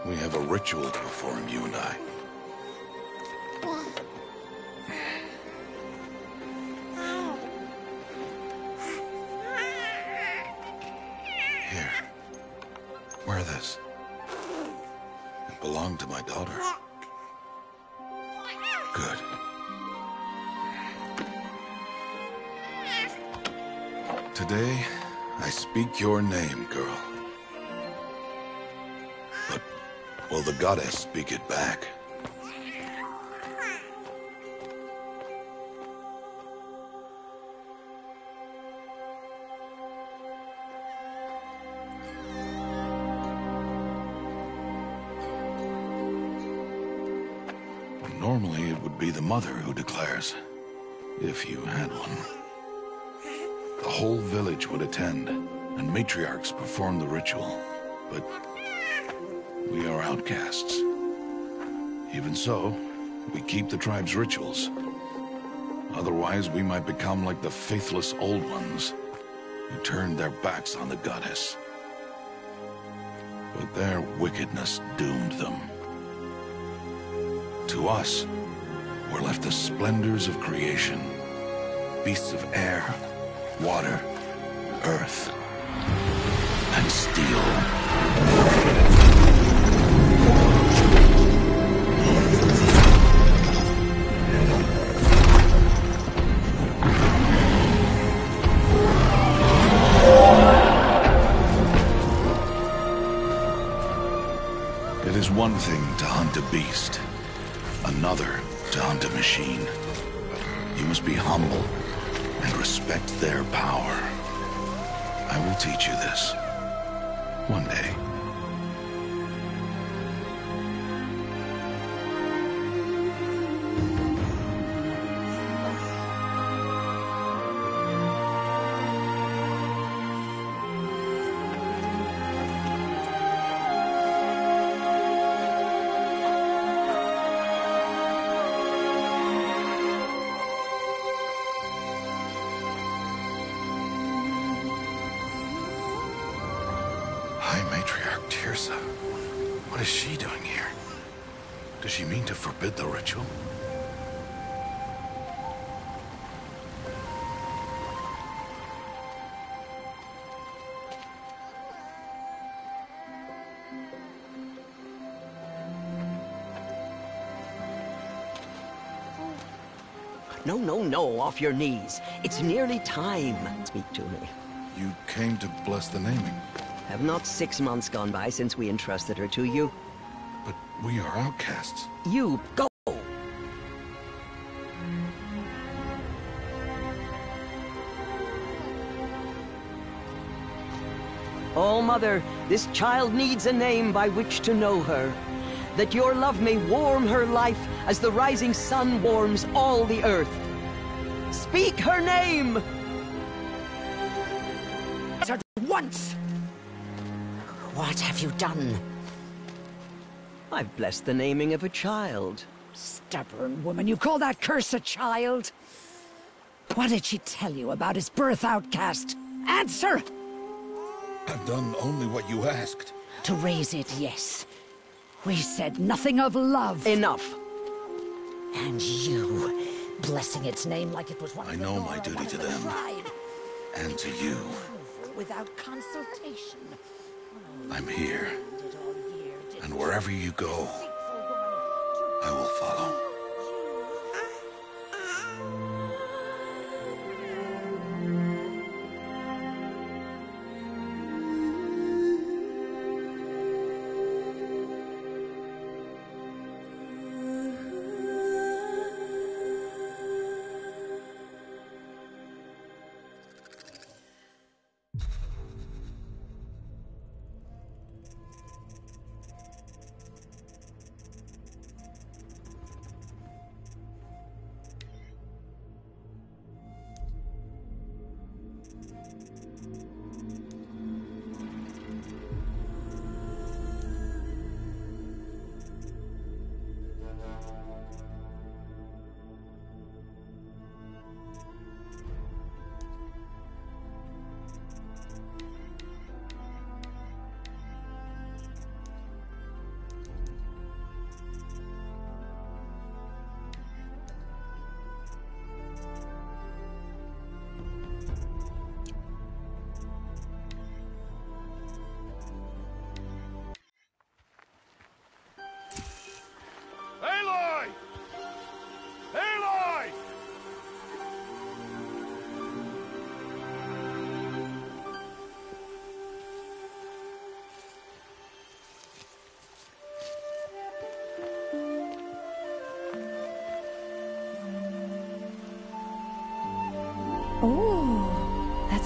We have a ritual to perform, you and I. Here. Wear this. It belonged to my daughter. Good. Today, I speak your name, girl. But will the goddess speak it back? Normally, it would be the mother who declares, if you had one. The whole village would attend, and matriarchs perform the ritual. But we are outcasts. Even so, we keep the tribe's rituals. Otherwise, we might become like the faithless old ones, who turned their backs on the goddess. But their wickedness doomed them. To us, were left the splendors of creation. Beasts of air, water, earth, and steel. It is one thing to hunt a beast, another to hunt a machine. You must be humble and respect their power. I will teach you this. One day. High Matriarch Teersa. What is she doing here? Does she mean to forbid the ritual? No, no, no, off your knees. It's nearly time. Speak to me. You came to bless the naming. Have not 6 months gone by since we entrusted her to you? But we are outcasts. You go! Oh, Mother, this child needs a name by which to know her. That your love may warm her life as the rising sun warms all the earth. Speak her name! At once! What have you done? I've blessed the naming of a child. Stubborn woman, you call that curse a child? What did she tell you about his birth, outcast? Answer! I've done only what you asked. To raise it, yes. We said nothing of love. Enough. And you, blessing its name like it was one of I the know Nora, my duty one of to the them. tribe. And to you. Without consultation. I'm here. Did all year, did And wherever you go, faithful woman I will follow.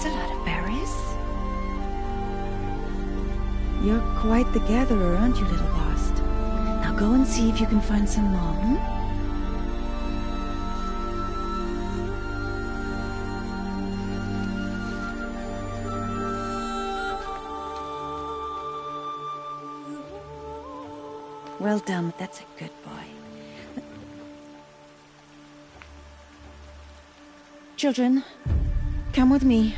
That's a lot of berries. You're quite the gatherer, aren't you, little Bast? Now go and see if you can find some more, hmm? Well done. That's a good boy. Children, come with me.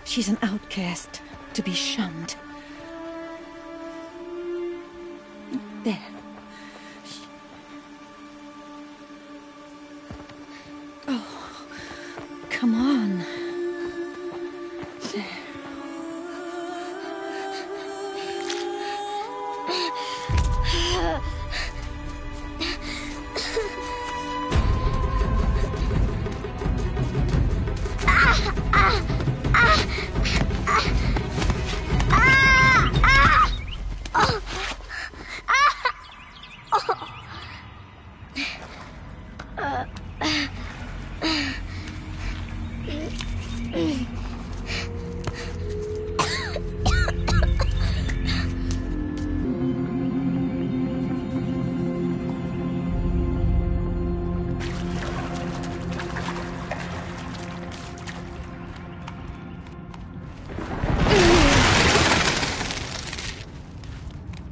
She's an outcast, to be shunned. There. Oh, come on. There.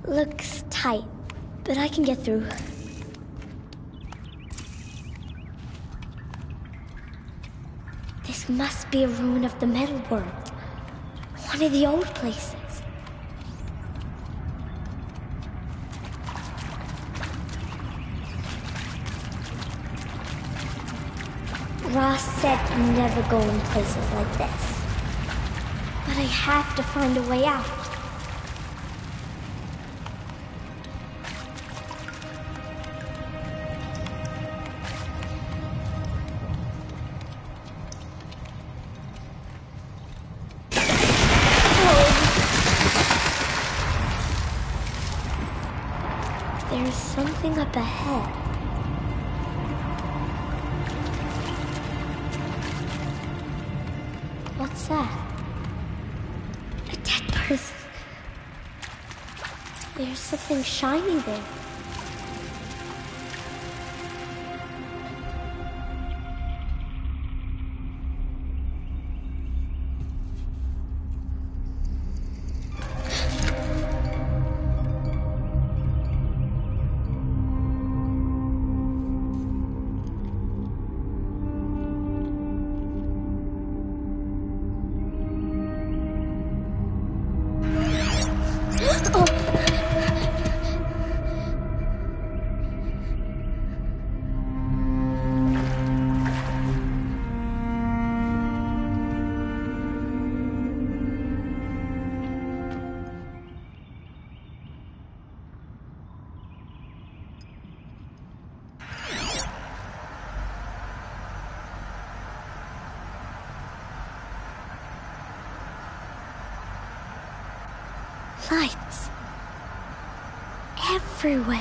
Looks tight, but I can get through. This must be a ruin of the Metal World. One of the old places. Ross said never go in places like this. But I have to find a way out. There's something up ahead. What's that? A dead person. There's something shiny there. Lights. Everywhere.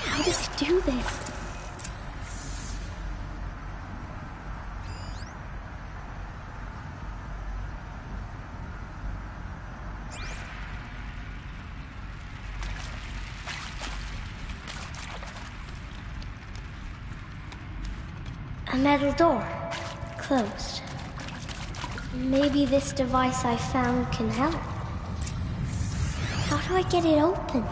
How does it do this? A metal door. Closed. Maybe this device I found can help. How do I get it open?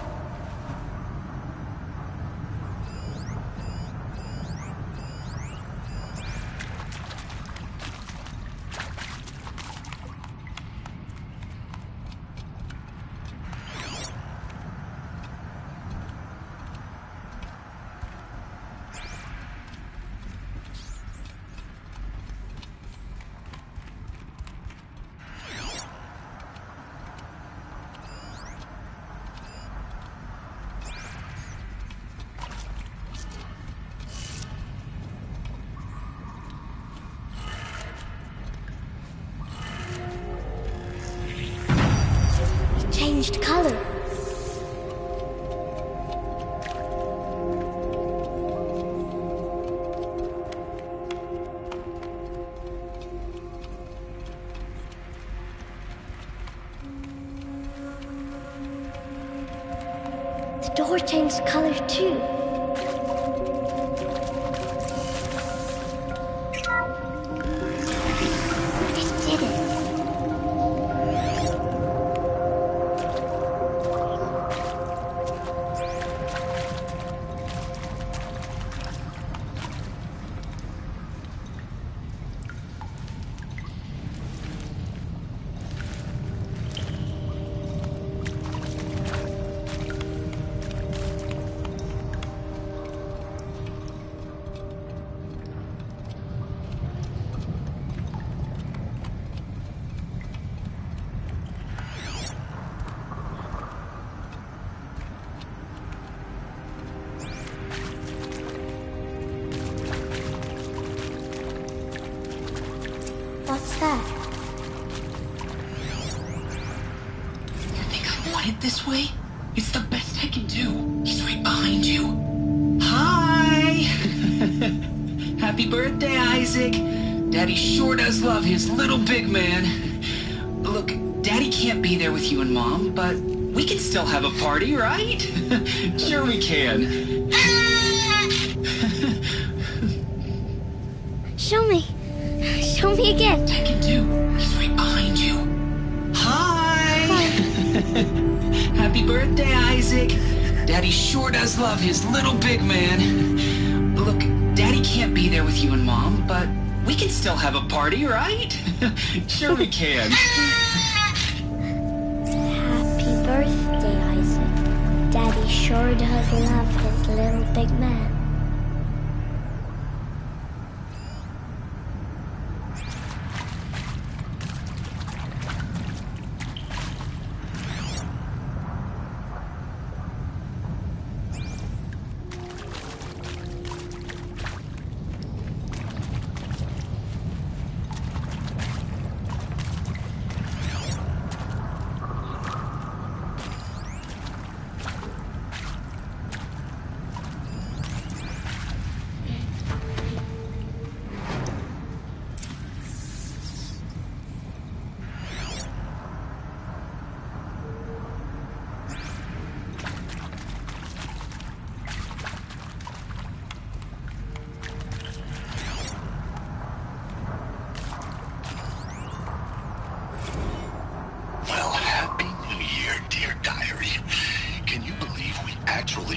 Changed color. door changed color too. It did it. What's that? You think I want it this way? It's the best I can do. He's right behind you. Hi! Happy birthday, Isaac. Daddy sure does love his little big man. Look, Daddy can't be there with you and Mom, but we can still have a party, right? Sure we can. Show me. Show me again. I can do. He's right behind you. Hi! Happy birthday, Isaac. Daddy sure does love his little big man. Look, Daddy can't be there with you and Mom, but we can still have a party, right? Sure we can. Happy birthday, Isaac. Daddy sure does love his little big man.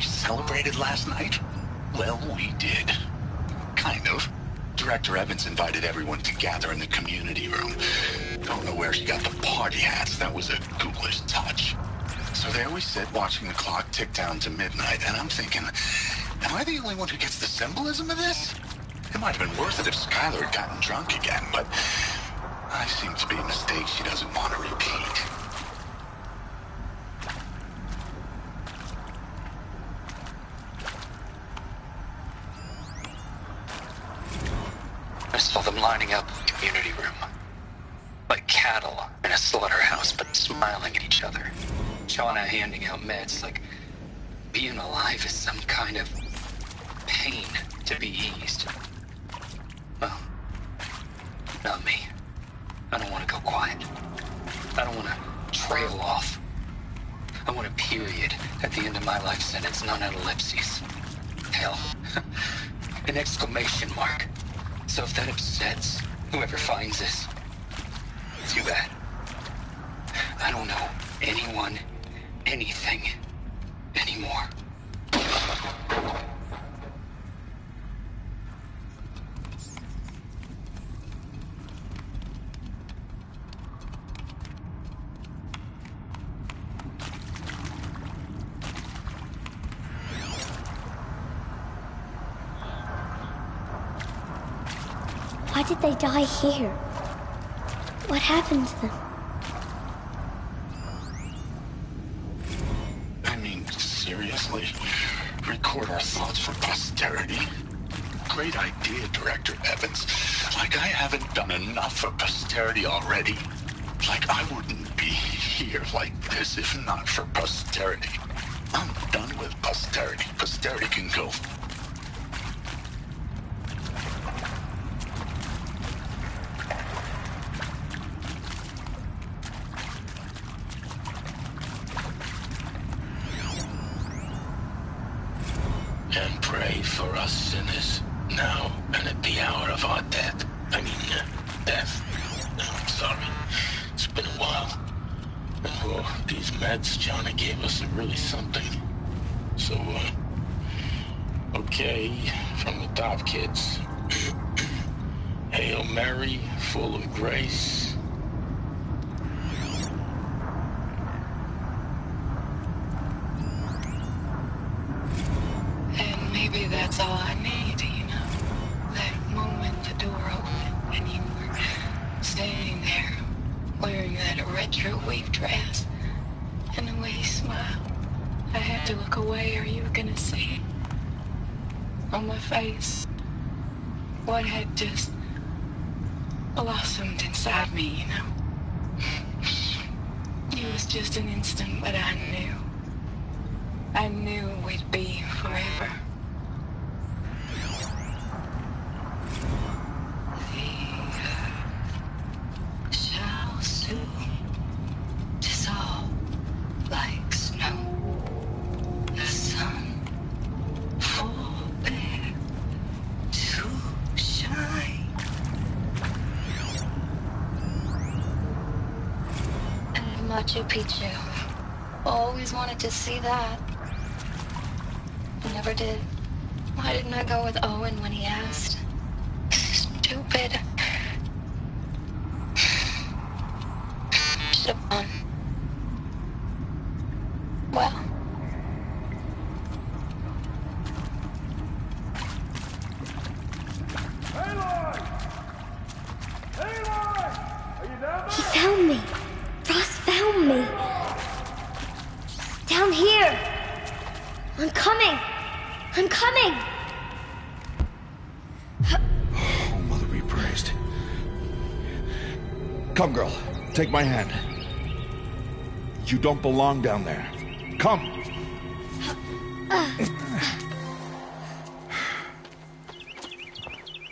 Celebrated last night? Well, we did. Kind of. Director Evans invited everyone to gather in the community room. Don't know where she got the party hats. That was a ghoulish touch. So there we sit, watching the clock tick down to midnight, and I'm thinking, am I the only one who gets the symbolism of this? It might have been worth it if Skylar had gotten drunk again, but I seem to be a mistake she doesn't want to repeat. I saw them lining up in the community room. Like cattle in a slaughterhouse, but smiling at each other. Shauna handing out meds like being alive is some kind of pain to be eased. Well, not me. I don't want to go quiet. I don't want to trail off. I want a period at the end of my life sentence, not an ellipses. Hell, an exclamation mark. So if that upsets whoever finds this, too bad. I don't know anyone, anything, anymore. Why did they die here? What happened to them? I mean, seriously? Record our thoughts for posterity? Great idea, Director Evans. Like I haven't done enough for posterity already. Like I wouldn't be here like this if not for posterity. I'm done with posterity. Posterity can go. pray for us sinners, now and at the hour of our death. Death. No, I'm sorry. It's been a while. Oh, these meds Johnny gave us are really something. So, okay, from the top, kids. Hail Mary, full of grace. And maybe that's all I need, you know? That moment the door opened and you were standing there wearing that retro weave dress and the way you smiled. I had to look away or you were gonna see on my face what had just blossomed inside me, you know? It was just an instant, but I knew we'd be forever. The shall soon dissolve like snow. The sun forbear to shine. And Machu Picchu. Always wanted to see that. Never did. Why didn't I go with Owen when he asked? Stupid. Should have gone. Well. He found me. Ross found me. Down here. I'm coming. I'm coming. Oh, Mother be praised. Come, girl. Take my hand. You don't belong down there. Come.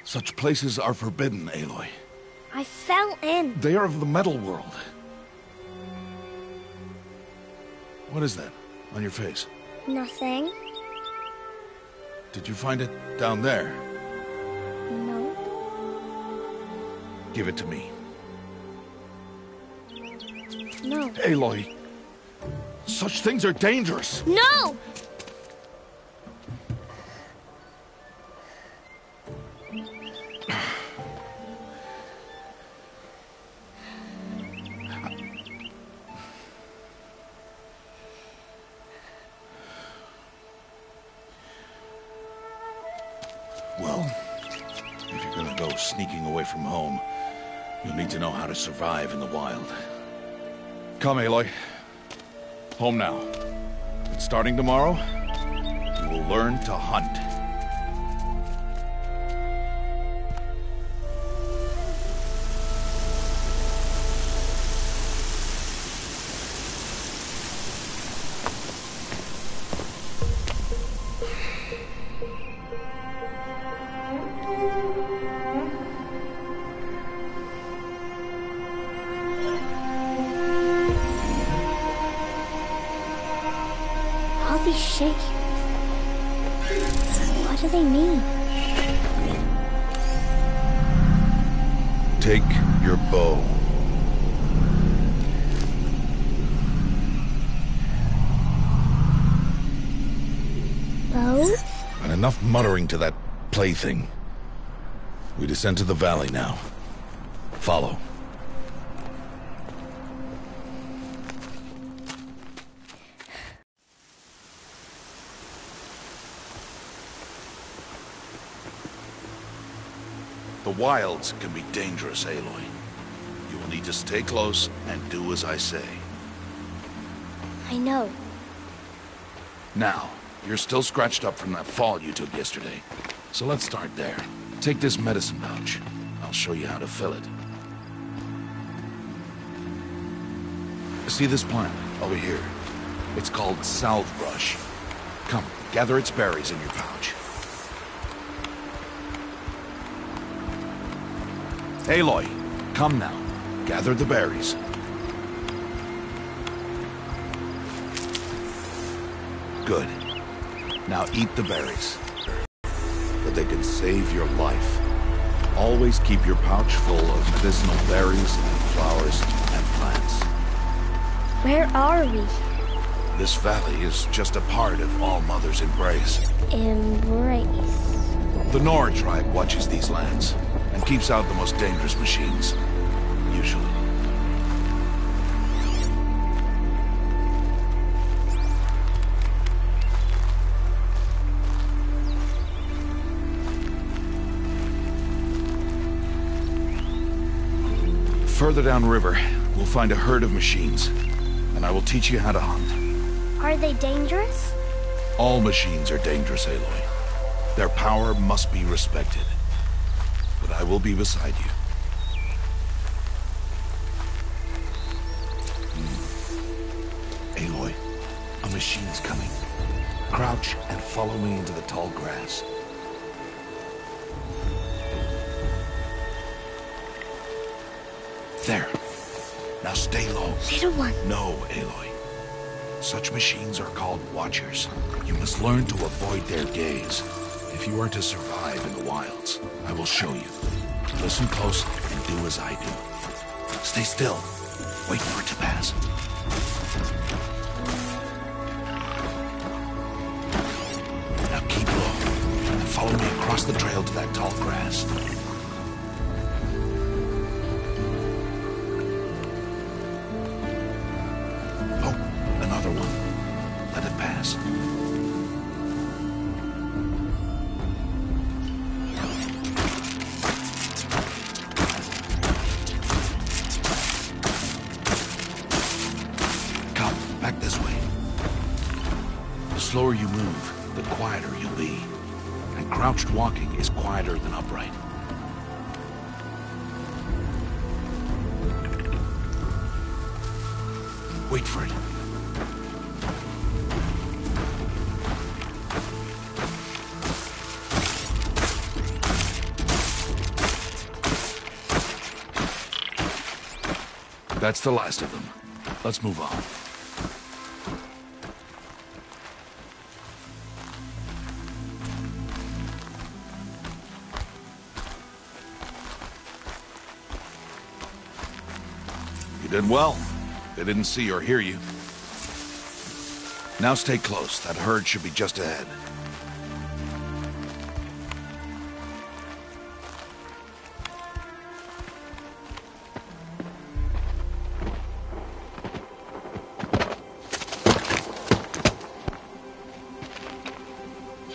Such places are forbidden, Aloy. I fell in. They are of the metal world. What is that on your face? Nothing. Did you find it down there? No. Give it to me. No. Aloy, such things are dangerous. No! Well, if you're gonna go sneaking away from home, you'll need to know how to survive in the wild. Come, Aloy. Home now. But starting tomorrow, you will learn to hunt. All these shapes. What do they mean? Take your bow. Bow? And enough muttering to that plaything. We descend to the valley now. Follow. The wilds can be dangerous, Aloy. You will need to stay close and do as I say. I know. Now, you're still scratched up from that fall you took yesterday. So let's start there. Take this medicine pouch. I'll show you how to fill it. See this plant over here? It's called salvebrush. Come, gather its berries in your pouch. Aloy, come now. Gather the berries. Good. Now eat the berries. that they can save your life. Always keep your pouch full of medicinal berries and flowers and plants. Where are we? This valley is just a part of All Mother's embrace. Embrace. The Nora tribe watches these lands and keeps out the most dangerous machines. Usually. Further downriver, we'll find a herd of machines, and I will teach you how to hunt. Are they dangerous? All machines are dangerous, Aloy. Their power must be respected. But I will be beside you. Aloy, a machine's coming. Crouch and follow me into the tall grass. There. Now stay low. Little one. No, Aloy. Such machines are called Watchers. You must learn to avoid their gaze. If you are to survive in the wilds, I will show you. Listen close and do as I do. Stay still. Wait for it to pass. Now keep low and follow me across the trail to that tall grass. Another one. Let it pass. Come, back this way. The slower you move, the quieter you'll be. And crouched walking is quieter than upright. Wait for it. That's the last of them. Let's move on. You did well. They didn't see or hear you. Now stay close. That herd should be just ahead.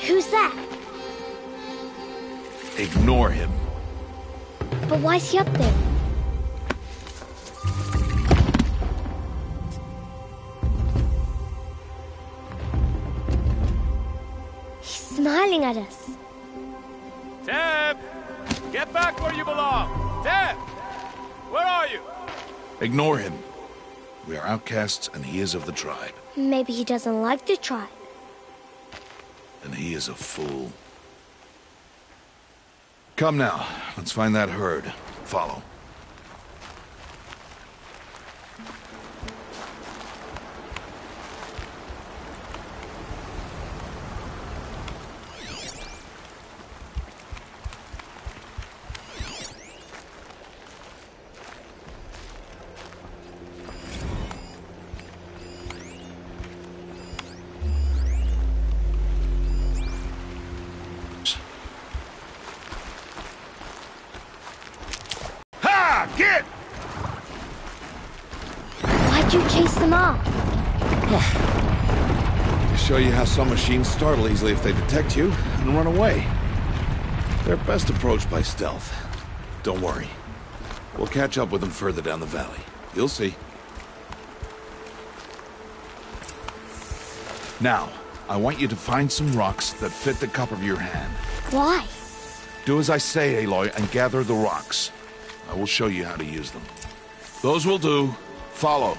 Who's that? Ignore him. But why's he up there? He's smiling at us. Teb! Get back where you belong! Teb! Where are you? Ignore him. We are outcasts and he is of the tribe. Maybe he doesn't like the tribe. And he is a fool. Come now, let's find that herd. Follow. Get! Why'd you chase them off? To show you how some machines startle easily if they detect you and run away. They're best approached by stealth. Don't worry. We'll catch up with them further down the valley. You'll see. Now, I want you to find some rocks that fit the cup of your hand. Why? Do as I say, Aloy, and gather the rocks. I will show you how to use them. Those will do. Follow.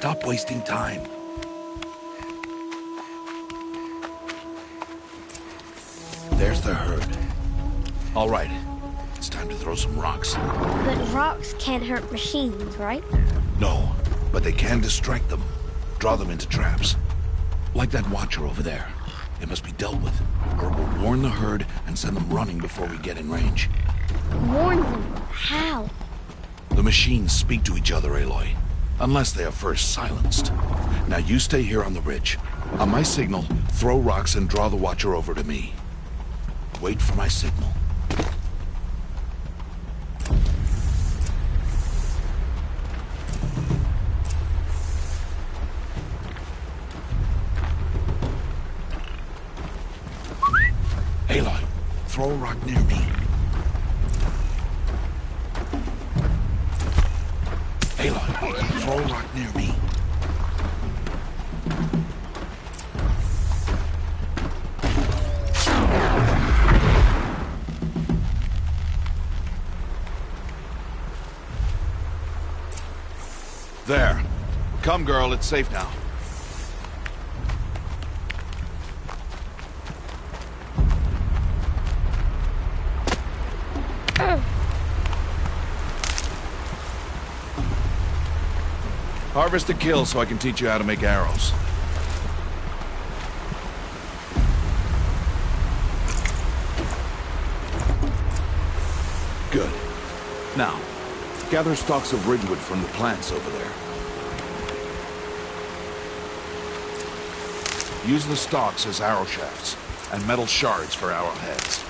Stop wasting time. There's the herd. All right, it's time to throw some rocks. But rocks can't hurt machines, right? No, but they can distract them. Draw them into traps. Like that watcher over there. It must be dealt with, or it will warn the herd and send them running before we get in range. Warn them? How? The machines speak to each other, Aloy. Unless they are first silenced. Now you stay here on the ridge. On my signal, throw rocks and draw the watcher over to me. Wait for my signal. Aloy, throw a rock near me. Aloy, throw a rock near me. There. Come, girl, it's safe now. Harvest a kill so I can teach you how to make arrows. Good. Now, gather stalks of ridgewood from the plants over there. Use the stalks as arrow shafts, and metal shards for arrowheads.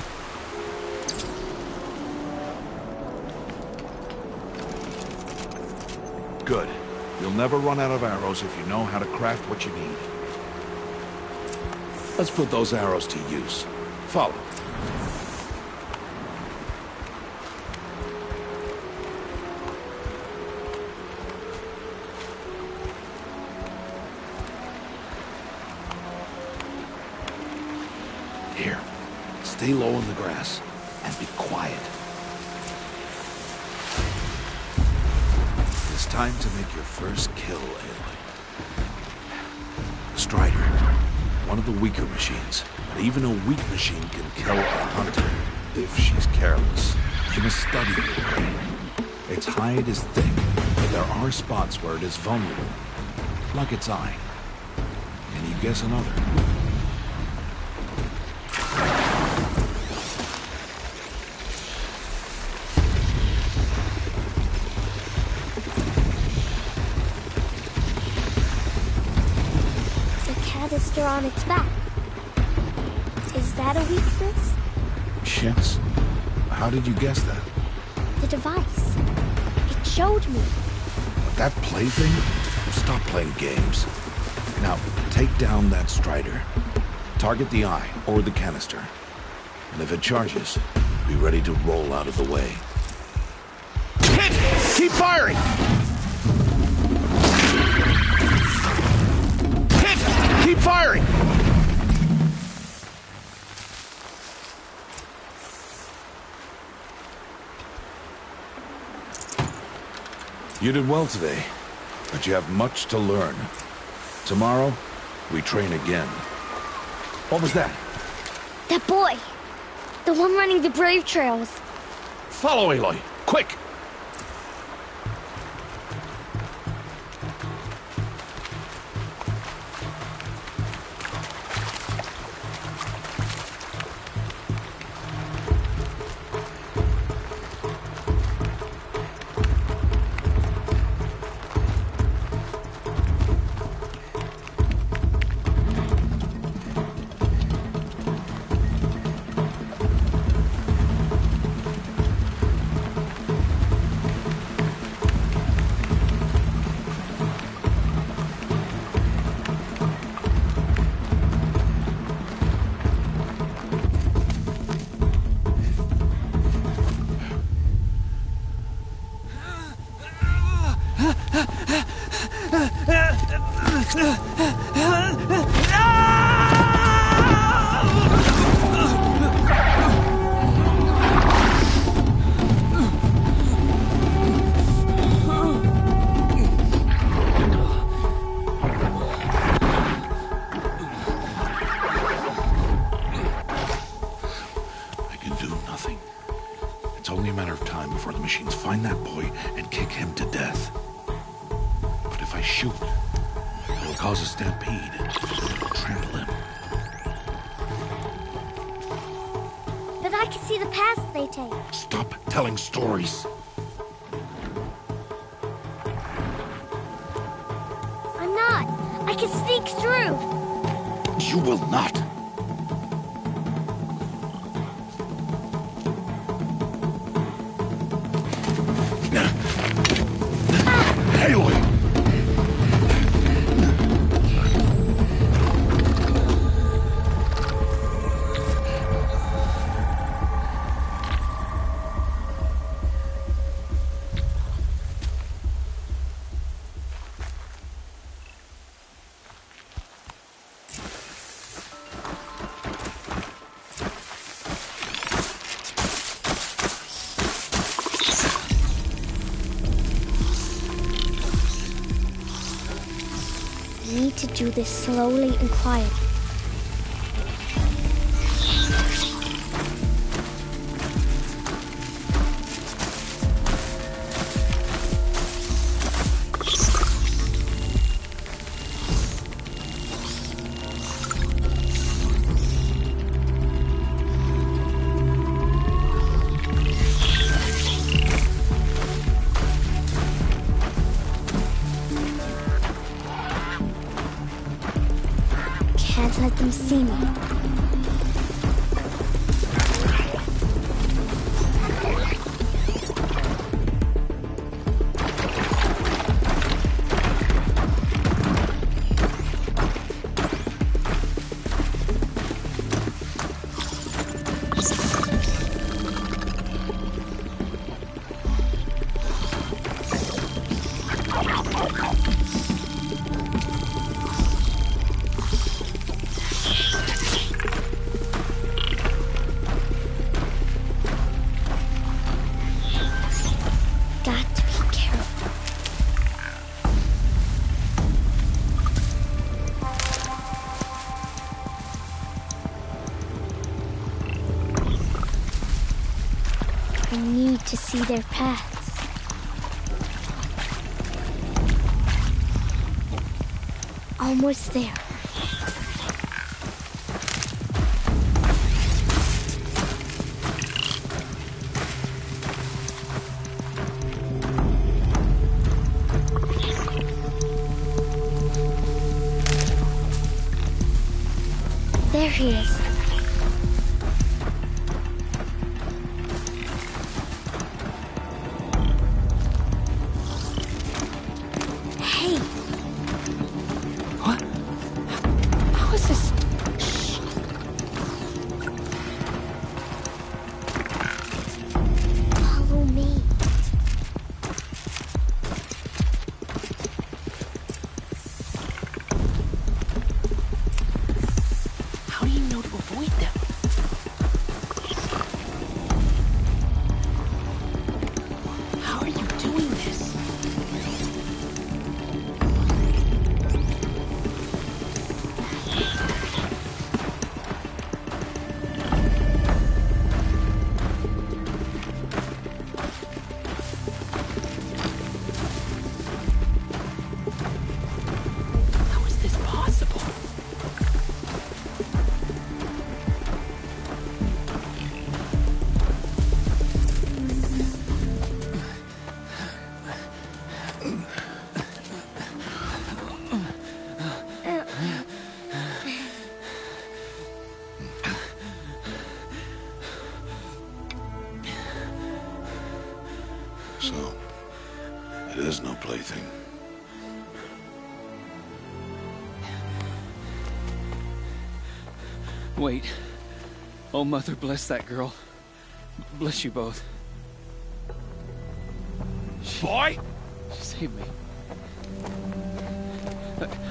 Good. You'll never run out of arrows if you know how to craft what you need. Let's put those arrows to use. Follow. Here. Stay low in the grass and be quiet. It's time to make your first kill, Aloy. Strider. One of the weaker machines. But even a weak machine can kill a hunter if she's careless. You must study it. Its hide is thick, but there are spots where it is vulnerable. Like its eye. Can you guess another? On its back. Is that a weakness? Yes. How did you guess that? The device. It showed me. That plaything? Stop playing games. Now, take down that Strider. Target the eye or the canister. And if it charges, be ready to roll out of the way. Hit! Keep firing! Keep firing! You did well today, but you have much to learn. Tomorrow, we train again. What was that? That boy! The one running the brave trails. Follow Aloy, quick! find that boy and kick him to death. But if I shoot, it'll cause a stampede. It'll trample him. But I can see the paths they take. Stop telling stories. I'm not. I can sneak through. You will not. Aloy! To do this slowly and quietly. Can't let them see me. I need to see their paths. Almost there. There he is. So, it is no plaything. Wait. Oh, Mother, bless that girl. Bless you both. Boy! She saved me.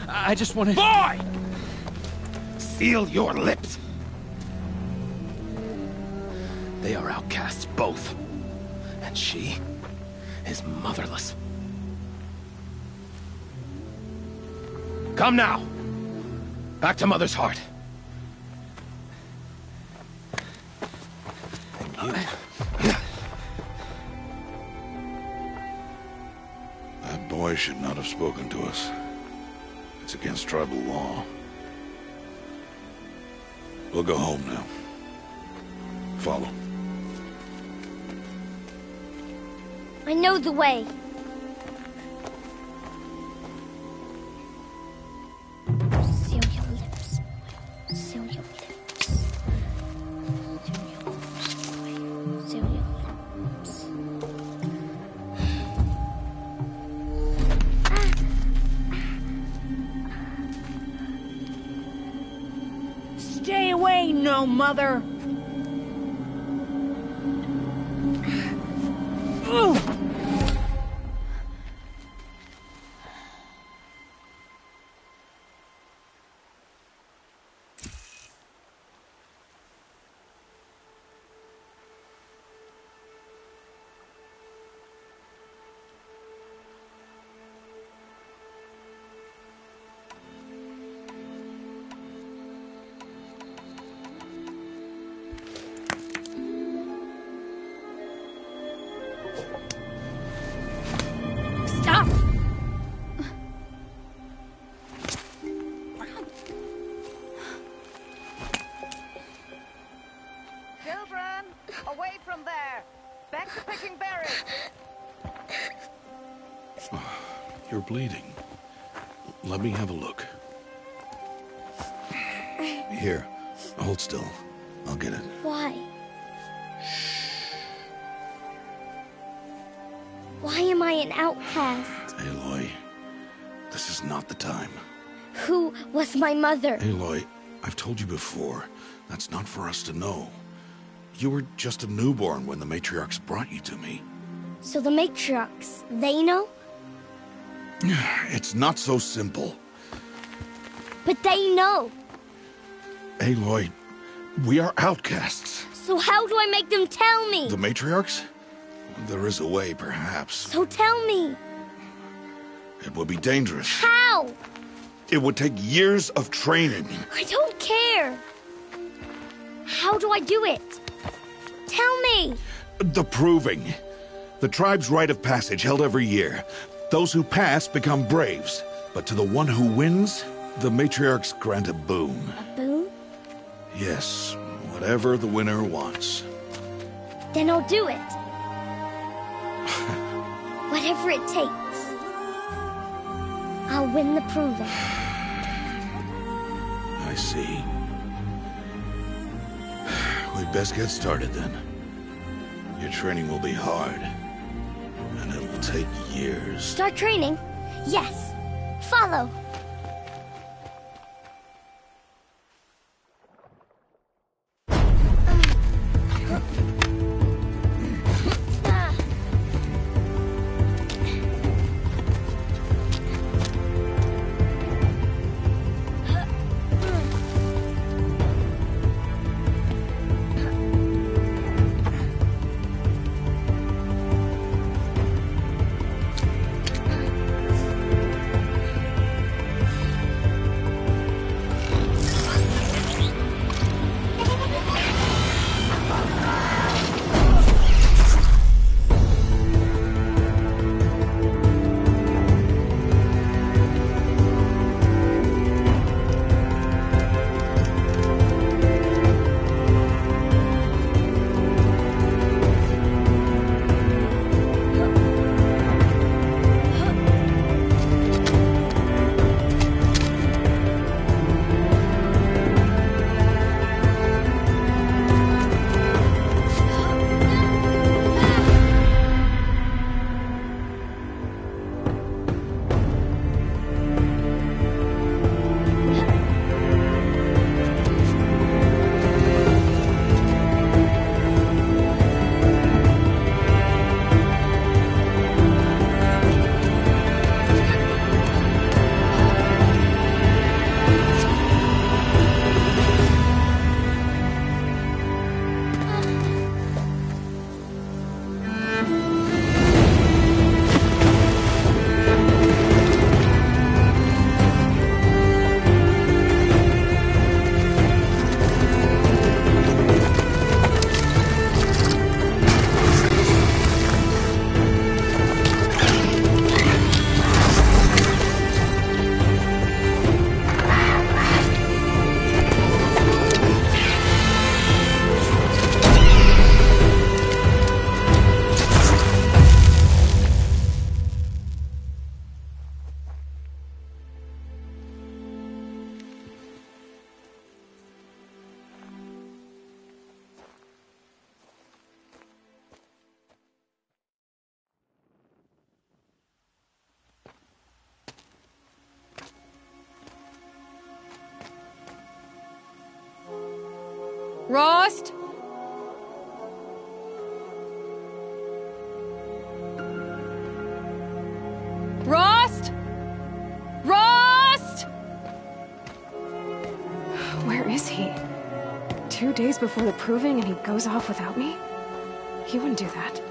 I just wanted... Boy! Seal your lips! They are outcasts, both. And she is motherless. Come now! Back to Mother's heart. And you... Aloy should not have spoken to us. It's against tribal law. We'll go home now. Follow. I know the way. Seal your lips. Seal your lips. Seal your lips. Stay away, no mother! Stop! Children, away from there! Back to picking berries! You're bleeding. Let me have a look. Here, hold still. I'll get it. Why? Why am I an outcast? Aloy, this is not the time. Who was my mother? Aloy, I've told you before, that's not for us to know. You were just a newborn when the matriarchs brought you to me. So the matriarchs, they know? It's not so simple. But they know. Aloy, we are outcasts. So how do I make them tell me? The matriarchs? There is a way, perhaps. So tell me. It would be dangerous. How? It would take years of training. I don't care. How do I do it? Tell me. The proving. The tribe's rite of passage held every year. Those who pass become braves. But to the one who wins, the matriarchs grant a boon. A boon? Yes, whatever the winner wants. Then I'll do it. Whatever it takes. I'll win the proving. I see. We'd best get started then. Your training will be hard. And it will take years. Start training? Yes. Follow. Rost? Rost? Rost? Where is he? 2 days before the proving and he goes off without me? He wouldn't do that.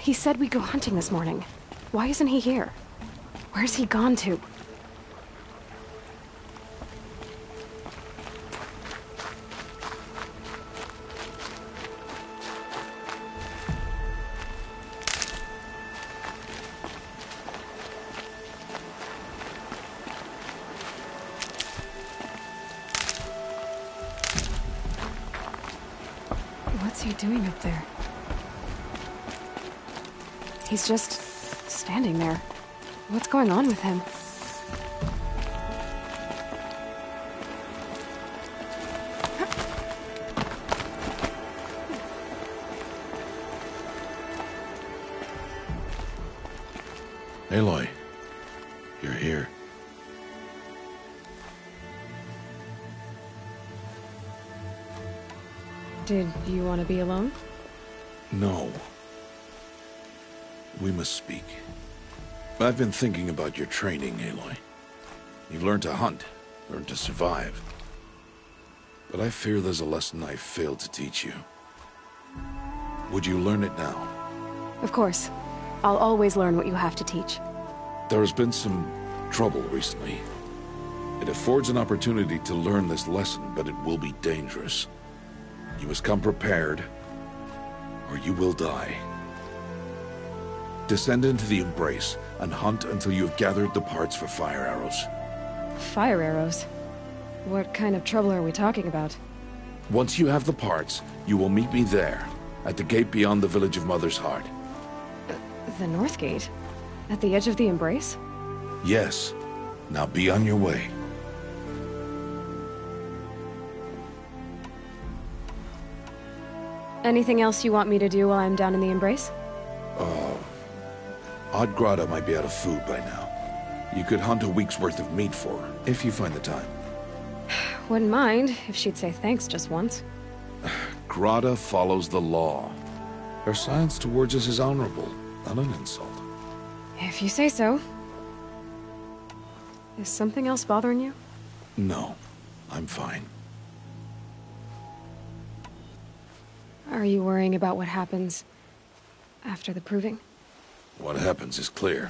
He said we'd go hunting this morning. Why isn't he here? Where's he gone to? What's he doing up there? He's just standing there. What's going on with him? Aloy, you're here. Did you want to be alone? No. We must speak. I've been thinking about your training, Aloy. You've learned to hunt, learned to survive. But I fear there's a lesson I've failed to teach you. Would you learn it now? Of course. I'll always learn what you have to teach. There has been some trouble recently. It affords an opportunity to learn this lesson, but it will be dangerous. You must come prepared, or you will die. Descend into the Embrace and hunt until you have gathered the parts for fire arrows. Fire arrows? What kind of trouble are we talking about? Once you have the parts, you will meet me there, at the gate beyond the village of Mother's Heart. The North Gate? At the edge of the Embrace? Yes. Now be on your way. Anything else you want me to do while I'm down in the Embrace? Odgrada might be out of food by now. You could hunt a week's worth of meat for her, if you find the time. Wouldn't mind, if she'd say thanks just once. Grada follows the law. Her silence towards us is honorable, not an insult. If you say so. Is something else bothering you? No, I'm fine. Are you worrying about what happens after the proving? What happens is clear.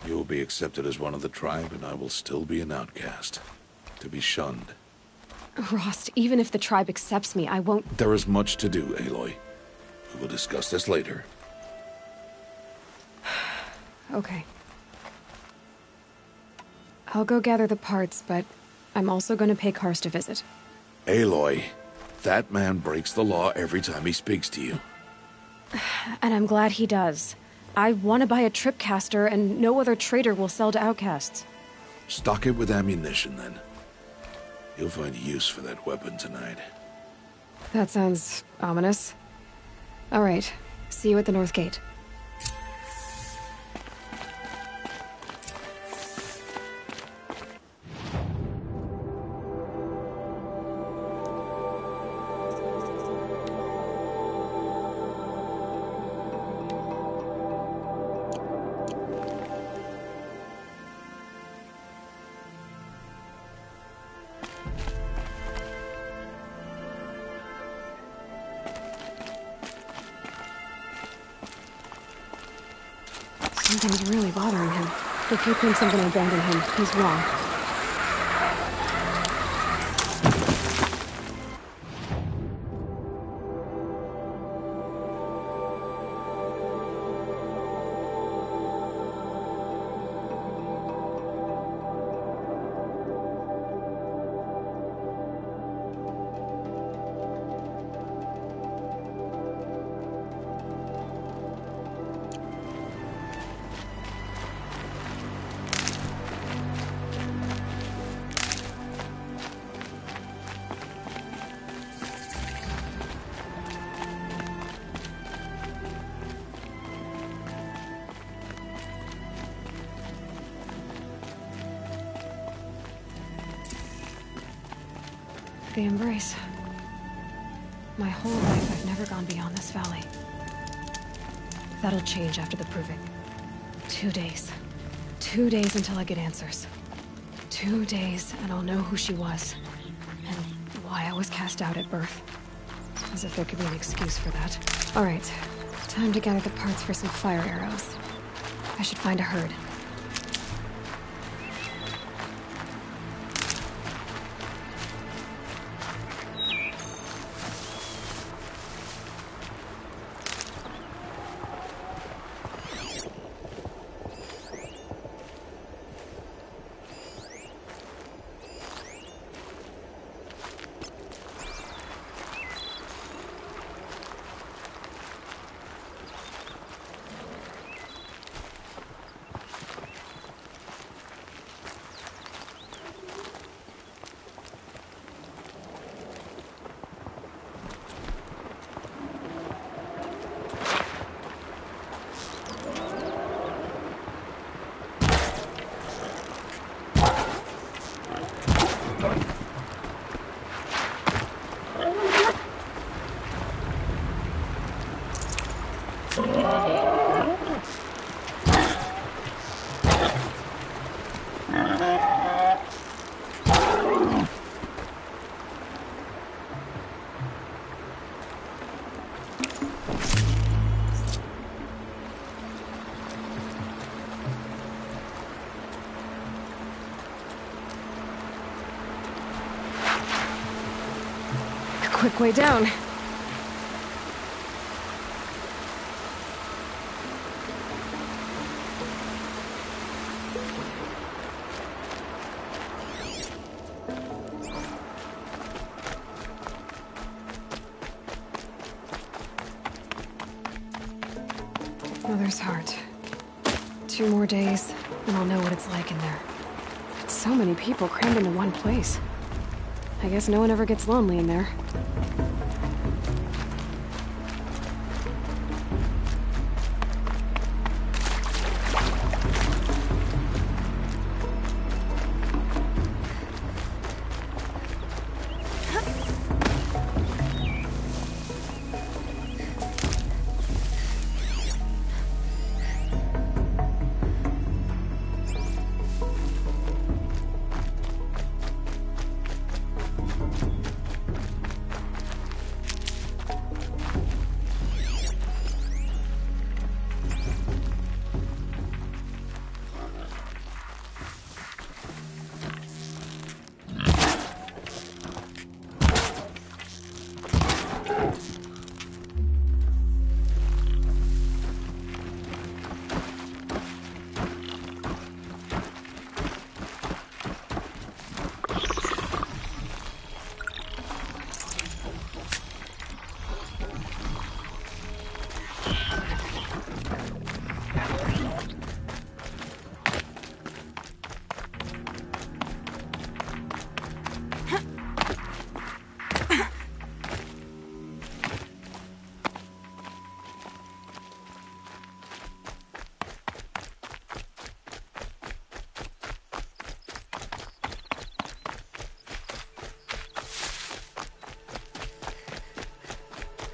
You will be accepted as one of the tribe, and I will still be an outcast. To be shunned. Rost, even if the tribe accepts me, I won't— There is much to do, Aloy. We will discuss this later. Okay. I'll go gather the parts, but I'm also going to pay Karst a visit. Aloy, that man breaks the law every time he speaks to you. And I'm glad he does. I want to buy a tripcaster, and no other trader will sell to outcasts. Stock it with ammunition, then. You'll find use for that weapon tonight. That sounds ominous. All right. See you at the North Gate. Something's really bothering him. If he thinks I'm gonna abandon him, he's wrong. The embrace. My whole life I've never gone beyond this valley. That'll change after the proving. 2 days. 2 days until I get answers. 2 days and I'll know who she was. And why I was cast out at birth. As if there could be an excuse for that. Alright, time to gather the parts for some fire arrows. I should find a herd. Quick way down. Mother's heart. 2 more days, and I'll know what it's like in there. It's so many people crammed into one place. I guess no one ever gets lonely in there.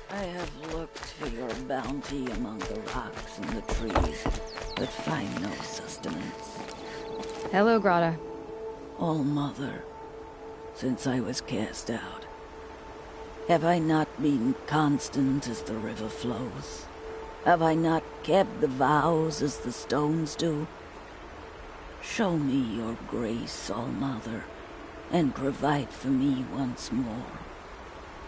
I have looked for your bounty among the rocks and the trees, but find no sustenance. Hello, Grata. All-Mother, since I was cast out, have I not been constant as the river flows? Have I not kept the vows as the stones do? Show me your grace, All-Mother, and provide for me once more.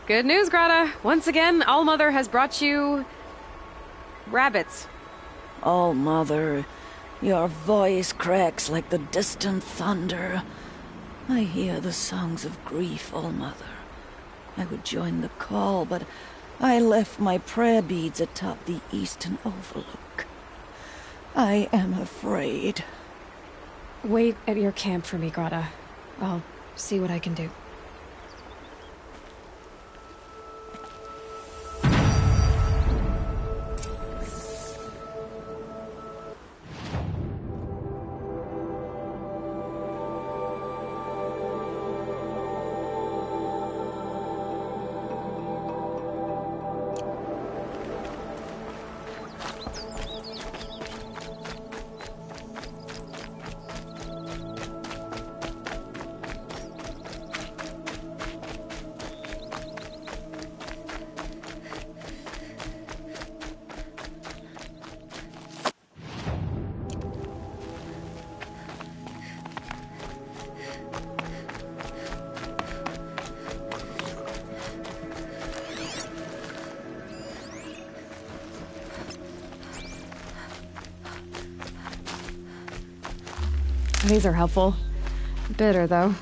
Good news, Grata. Once again, All-Mother has brought you... rabbits. All-Mother, your voice cracks like the distant thunder. I hear the songs of grief, All-Mother. I would join the call, but I left my prayer beads atop the eastern overlook. I am afraid. Wait at your camp for me, Grata. I'll see what I can do. These are helpful. Bitter, though.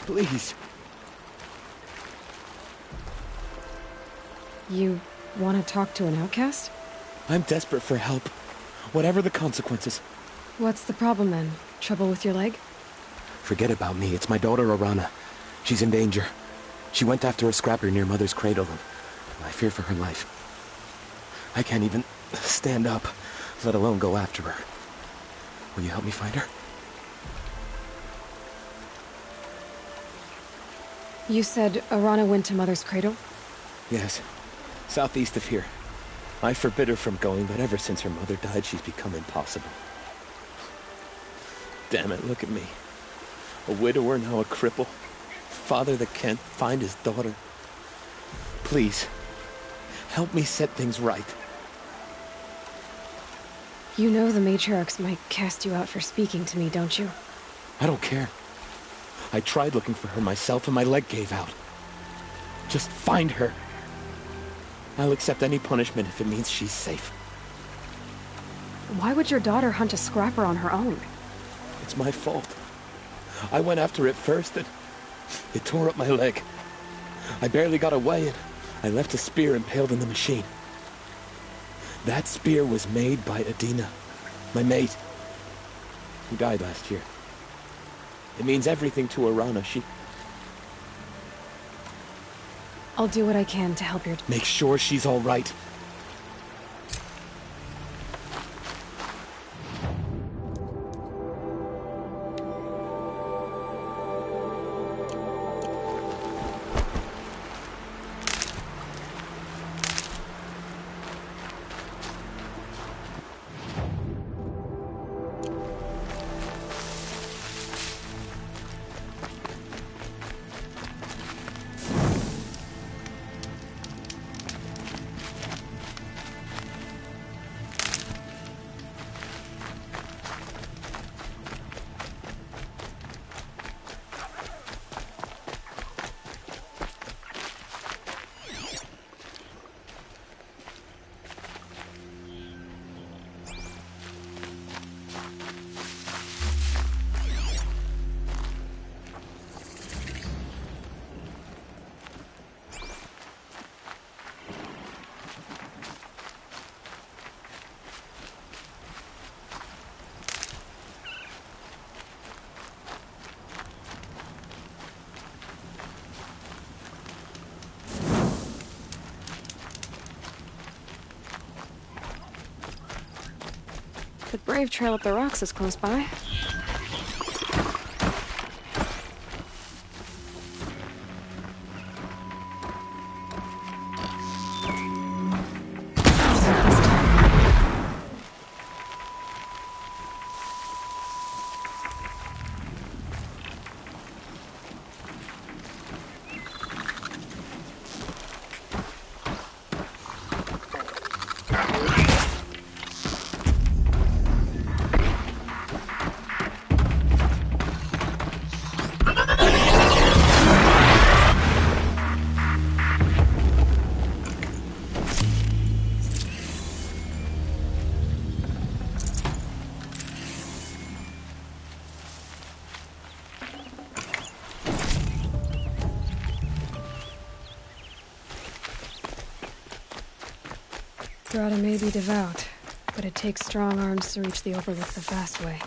Please. You want to talk to an outcast? I'm desperate for help. Whatever the consequences. What's the problem then? Trouble with your leg? Forget about me. It's my daughter, Arana. She's in danger. She went after a scrapper near Mother's cradle, and I fear for her life. I can't even stand up, let alone go after her. Will you help me find her? You said Arana went to Mother's cradle? Yes. Southeast of here. I forbid her from going, but ever since her mother died, she's become impossible. Damn it, look at me. A widower, now a cripple. Father that can't find his daughter. Please, help me set things right. You know the matriarchs might cast you out for speaking to me, don't you? I don't care. I tried looking for her myself and my leg gave out. Just find her. I'll accept any punishment if it means she's safe. Why would your daughter hunt a scrapper on her own? It's my fault. I went after it first and it tore up my leg. I barely got away and I left a spear impaled in the machine. That spear was made by Adina, my mate, who died last year. It means everything to Arana. I'll do what I can to help your... Make sure she's all right. Brave trail up the rocks is close by. Grata may be devout, but it takes strong arms to reach the Overlook the fast way.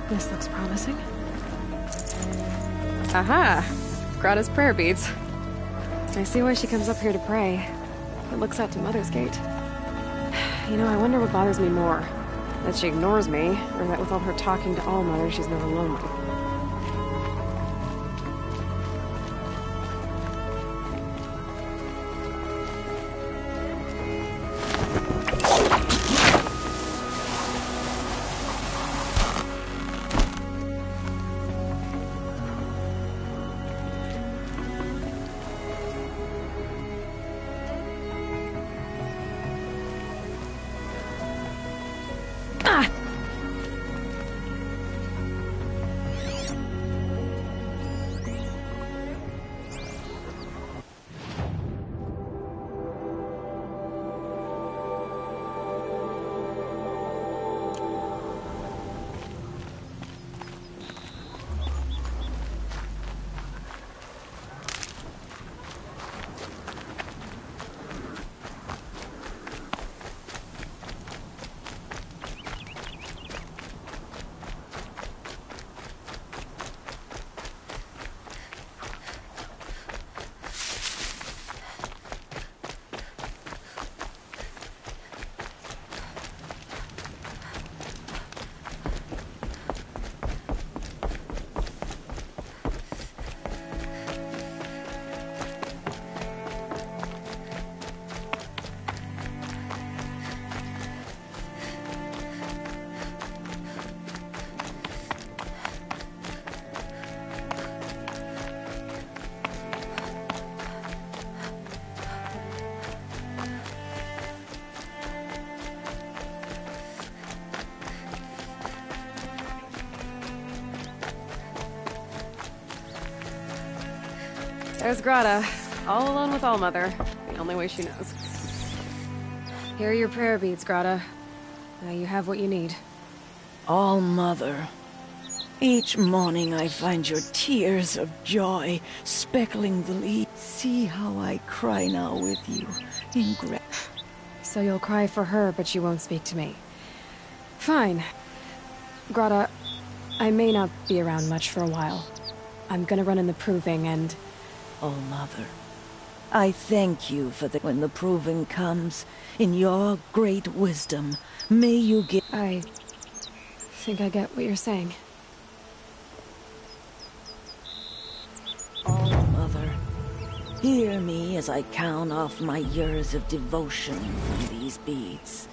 This looks promising. Aha! Grata's prayer beads. I see why she comes up here to pray. It looks out to Mother's Gate. You know, I wonder what bothers me more. That she ignores me, or that with all her talking to Allmother, she's never lonely. There's Grata. All alone with All-Mother. The only way she knows. Here are your prayer beads, Grata. Now you have what you need. All-Mother. Each morning I find your tears of joy speckling the leaves. See how I cry now with you in So you'll cry for her, but you won't speak to me. Fine. Grata, I may not be around much for a while. I'm gonna run in the proving and... All-Mother, I thank you for when the proving comes. In your great wisdom, may you get... I think I get what you're saying. All-Mother, hear me as I count off my years of devotion from these beads.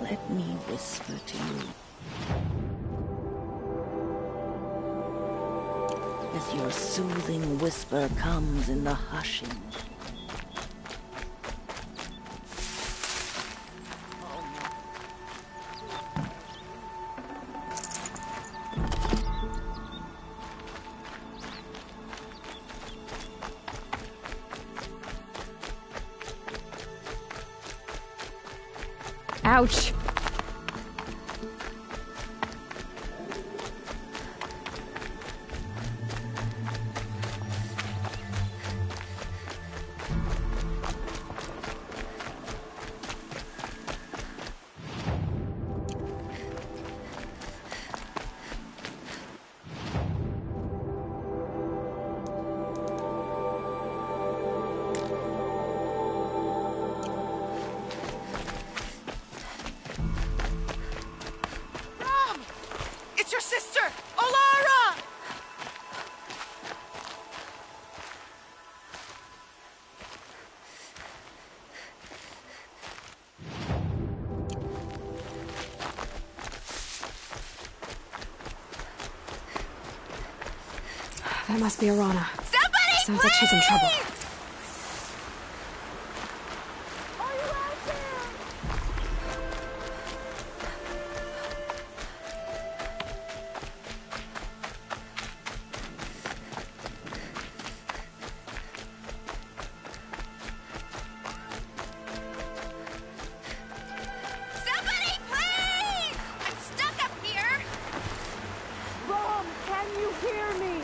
Let me whisper to you. As your soothing whisper comes in the hushing. Ouch! That must be Arana. Somebody, sounds like she's in trouble. Somebody, please! I'm stuck up here! Rom, can you hear me?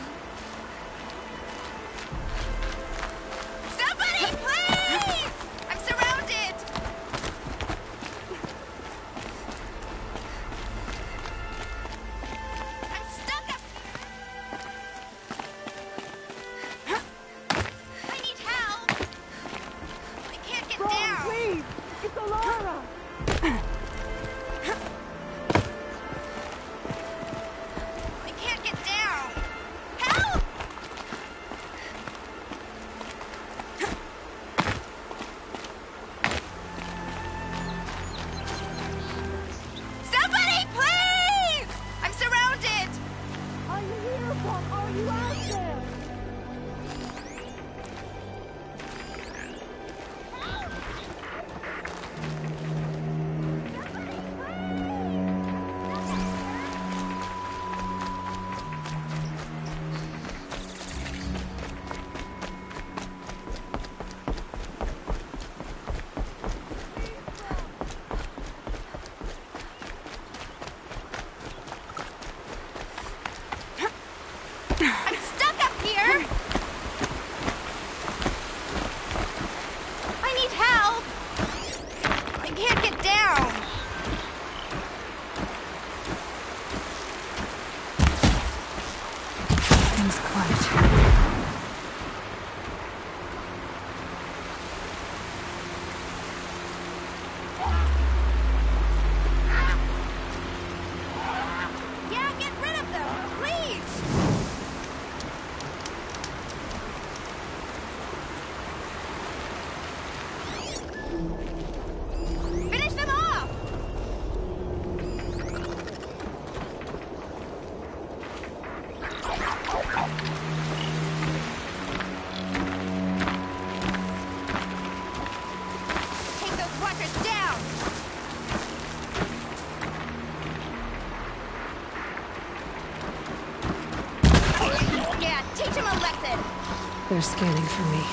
They're scanning for me.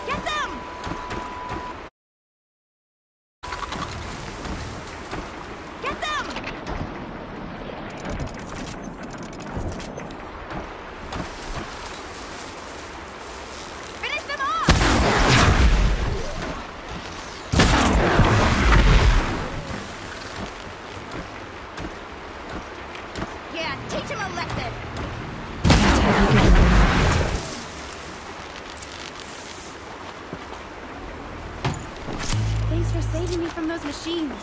Get them! Get them! Finish them off! Yeah, teach him a lesson! Thanks for saving me from those machines.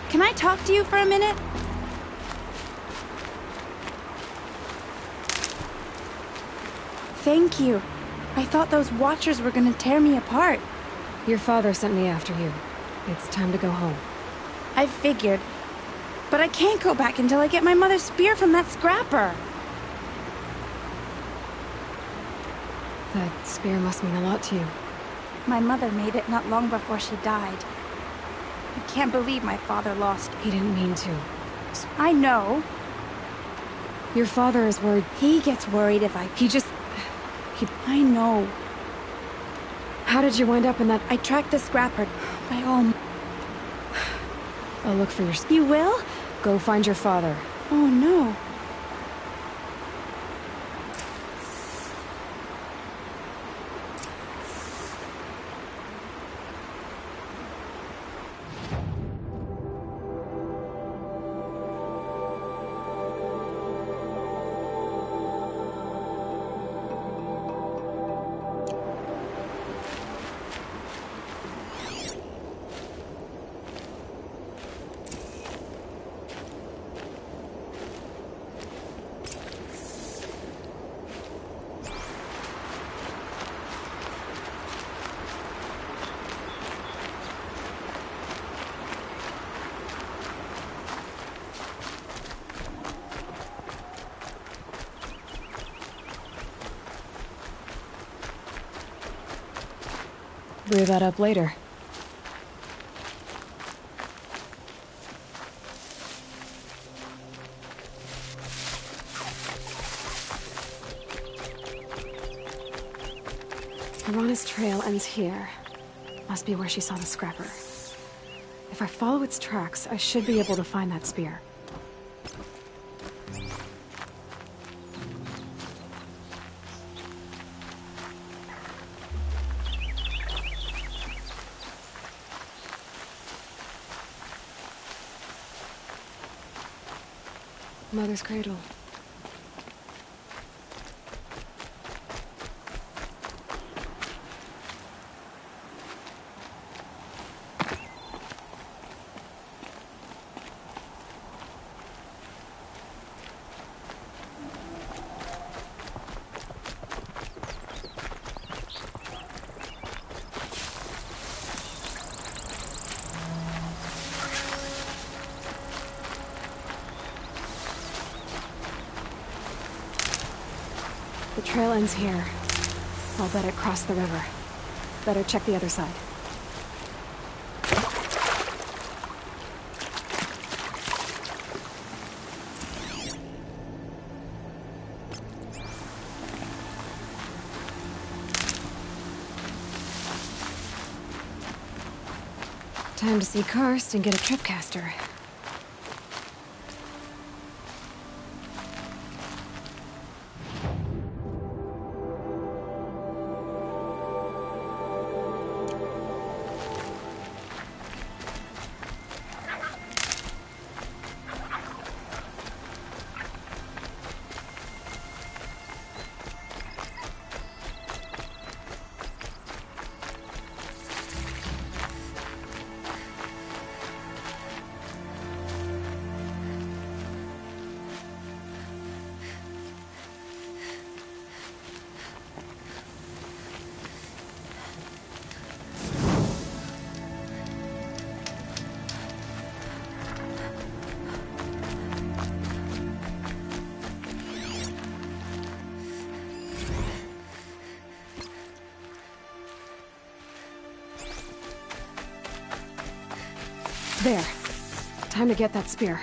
Can I talk to you for a minute? Thank you. I thought those Watchers were gonna tear me apart. Your father sent me after you. It's time to go home. I figured. But I can't go back until I get my mother's spear from that scrapper. That spear must mean a lot to you. My mother made it not long before she died. I can't believe my father lost. He didn't mean to. I know. Your father is worried. He gets worried if I... I know. How did you wind up in that... I tracked the scrapper by all... I'll look for your... You will? Go find your father. Oh, no. Brew that up later. Lorana's trail ends here. Must be where she saw the scrapper. If I follow its tracks, I should be able to find that spear. Mother's cradle. The trail ends here. I'll bet it crossed the river. Better check the other side. Time to see Karst and get a tripcaster. There. Time to get that spear.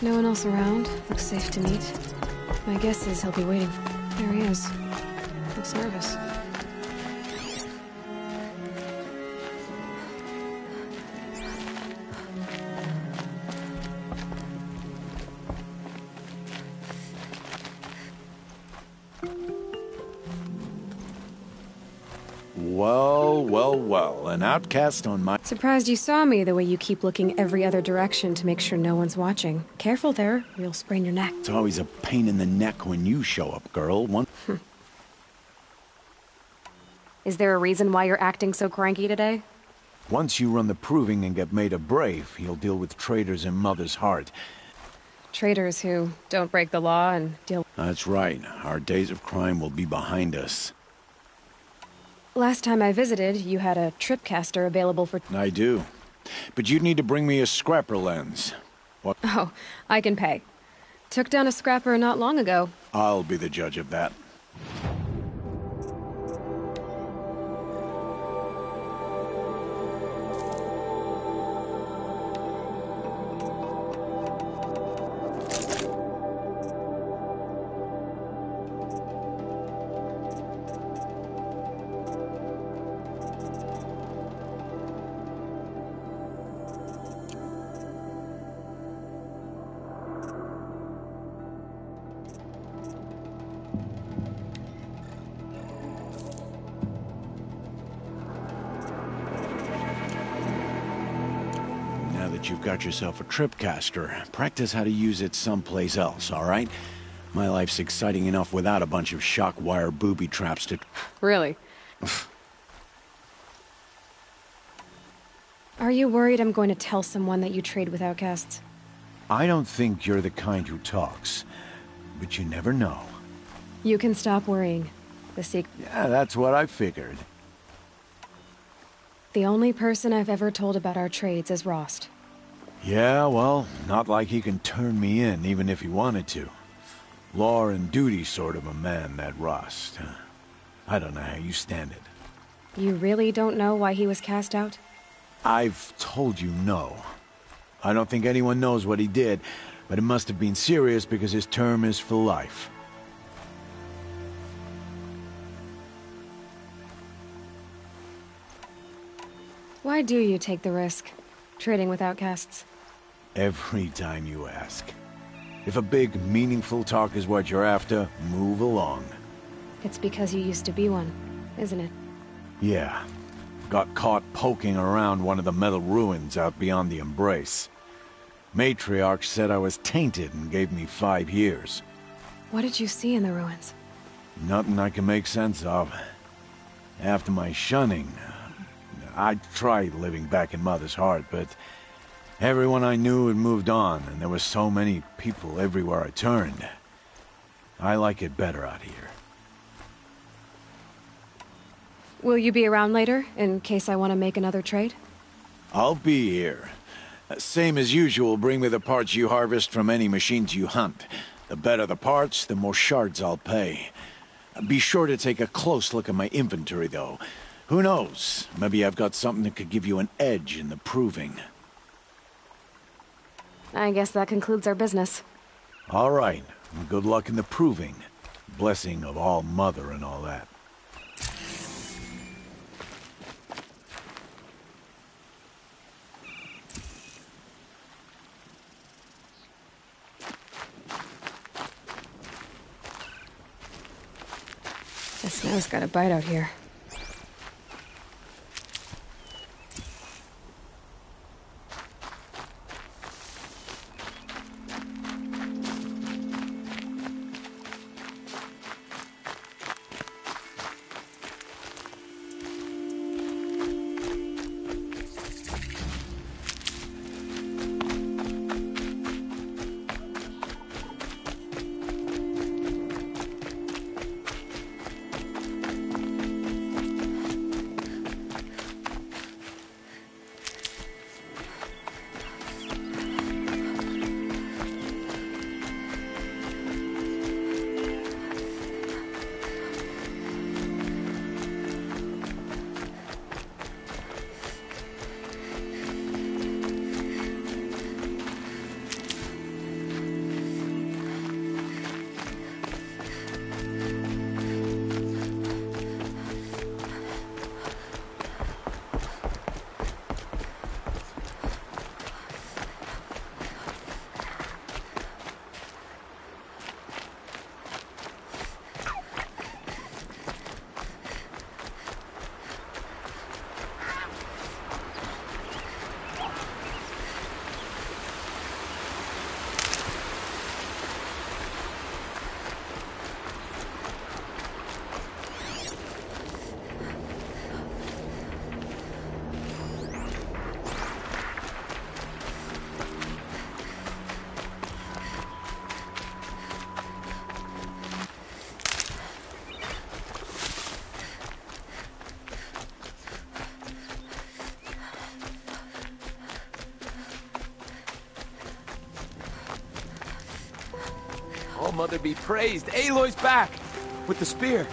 No one else around. Looks safe to meet. My guess is he'll be waiting for... There he is. Looks nervous. Well, an outcast on my... Surprised you saw me the way you keep looking every other direction to make sure no one's watching. Careful there, or you'll sprain your neck. It's always a pain in the neck when you show up, girl. Is there a reason why you're acting so cranky today? Once you run the proving and get made a brave, you'll deal with traitors in Mother's Heart. Traitors who don't break the law and deal... That's right. Our days of crime will be behind us. Last time I visited, you had a tripcaster available for... I do. But you'd need to bring me a scrapper lens. What? Oh, I can pay. Took down a scrapper not long ago. I'll be the judge of that. You've got yourself a tripcaster. Practice how to use it someplace else, all right? My life's exciting enough without a bunch of shock wire booby traps to... Really? Are you worried I'm going to tell someone that you trade with outcasts? I don't think you're the kind who talks, but you never know. You can stop worrying. Yeah, that's what I figured. The only person I've ever told about our trades is Rost. Yeah, well, not like he can turn me in, even if he wanted to. Law and duty sort of a man, that Rost. I don't know how you stand it. You really don't know why he was cast out? I've told you no. I don't think anyone knows what he did, but it must have been serious because his term is for life. Why do you take the risk, trading with outcasts? Every time you ask. If a big, meaningful talk is what you're after, move along. It's because you used to be one, isn't it? Yeah. Got caught poking around one of the metal ruins out beyond the Embrace. Matriarch said I was tainted and gave me 5 years. What did you see in the ruins? Nothing I can make sense of. After my shunning, I tried living back in Mother's heart, but everyone I knew had moved on, and there were so many people everywhere I turned. I like it better out here. Will you be around later, in case I want to make another trade? I'll be here. Same as usual, bring me the parts you harvest from any machines you hunt. The better the parts, the more shards I'll pay. Be sure to take a close look at my inventory, though. Who knows? Maybe I've got something that could give you an edge in the proving. I guess that concludes our business. All right. Good luck in the proving. Blessing of All Mother and all that. The snow's got a bite out here. All Mother be praised. Aloy's back! With the spear.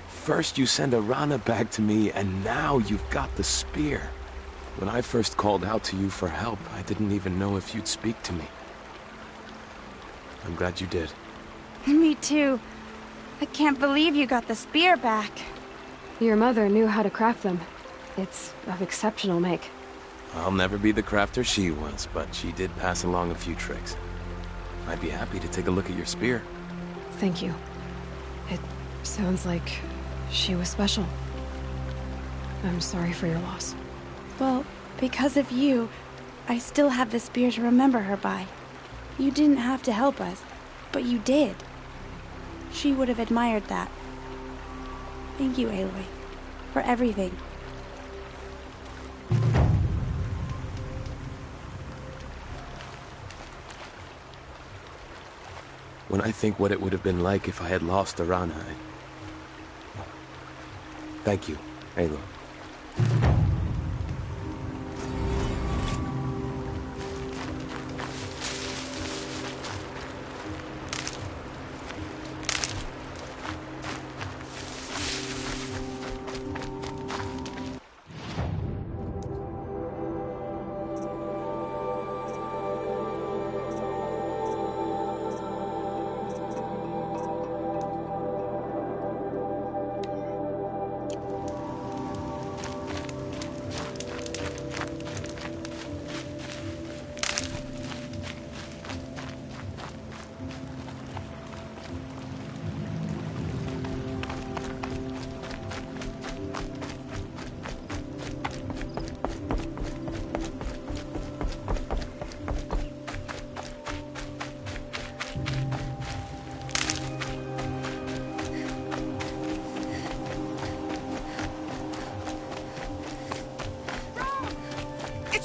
First you send Arana back to me, and now you've got the spear. When I first called out to you for help, I didn't even know if you'd speak to me. I'm glad you did. Me too. I can't believe you got the spear back. Your mother knew how to craft them. It's of exceptional make. I'll never be the crafter she was, but she did pass along a few tricks. I'd be happy to take a look at your spear. Thank you. It sounds like she was special. I'm sorry for your loss. Well, because of you, I still have the spear to remember her by. You didn't have to help us, but you did. She would have admired that. Thank you, Aloy, for everything. When I think what it would have been like if I had lost Arana, Thank you, Aloy.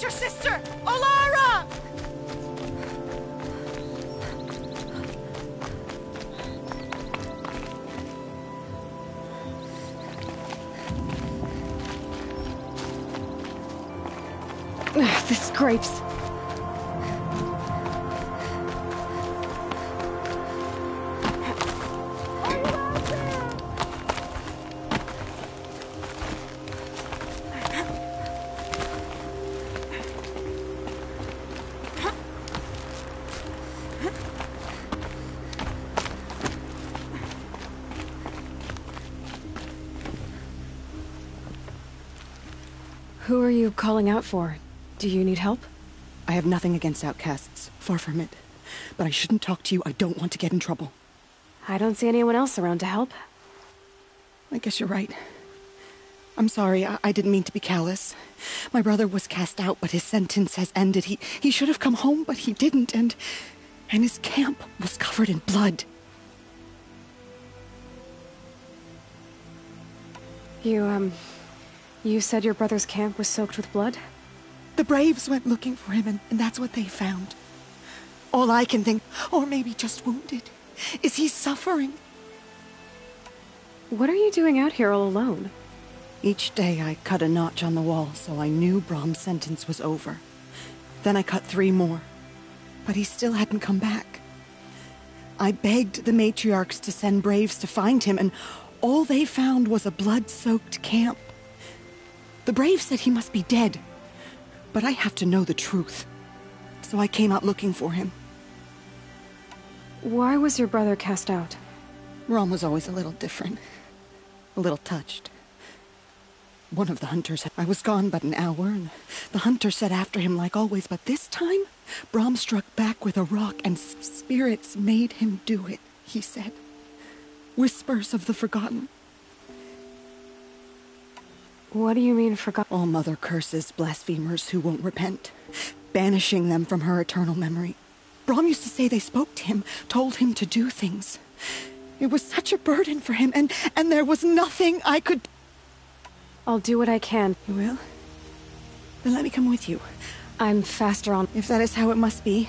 It's your sister, Olara! The scrapes. Who are you calling out for? Do you need help? I have nothing against outcasts. Far from it. But I shouldn't talk to you. I don't want to get in trouble. I don't see anyone else around to help. I guess you're right. I'm sorry. I didn't mean to be callous. My brother was cast out, but his sentence has ended. He should have come home, but he didn't, and his camp was covered in blood. You said your brother's camp was soaked with blood? The Braves went looking for him, and that's what they found. All I can think, or maybe just wounded, is he's suffering. What are you doing out here all alone? Each day I cut a notch on the wall, so I knew Brom's sentence was over. Then I cut 3 more, but he still hadn't come back. I begged the matriarchs to send Braves to find him, and all they found was a blood-soaked camp. The Braves said he must be dead, but I have to know the truth. So I came out looking for him. Why was your brother cast out? Rom was always a little different. A little touched. One of the hunters said I was gone but an hour, and the hunter said after him like always, but this time, Brom struck back with a rock and spirits made him do it, he said. Whispers of the forgotten. What do you mean forgotten? All Mother curses blasphemers who won't repent, banishing them from her eternal memory. Brom used to say they spoke to him, told him to do things. It was such a burden for him, and there was nothing I could... I'll do what I can. You will? Then let me come with you. I'm faster on... If that is how it must be,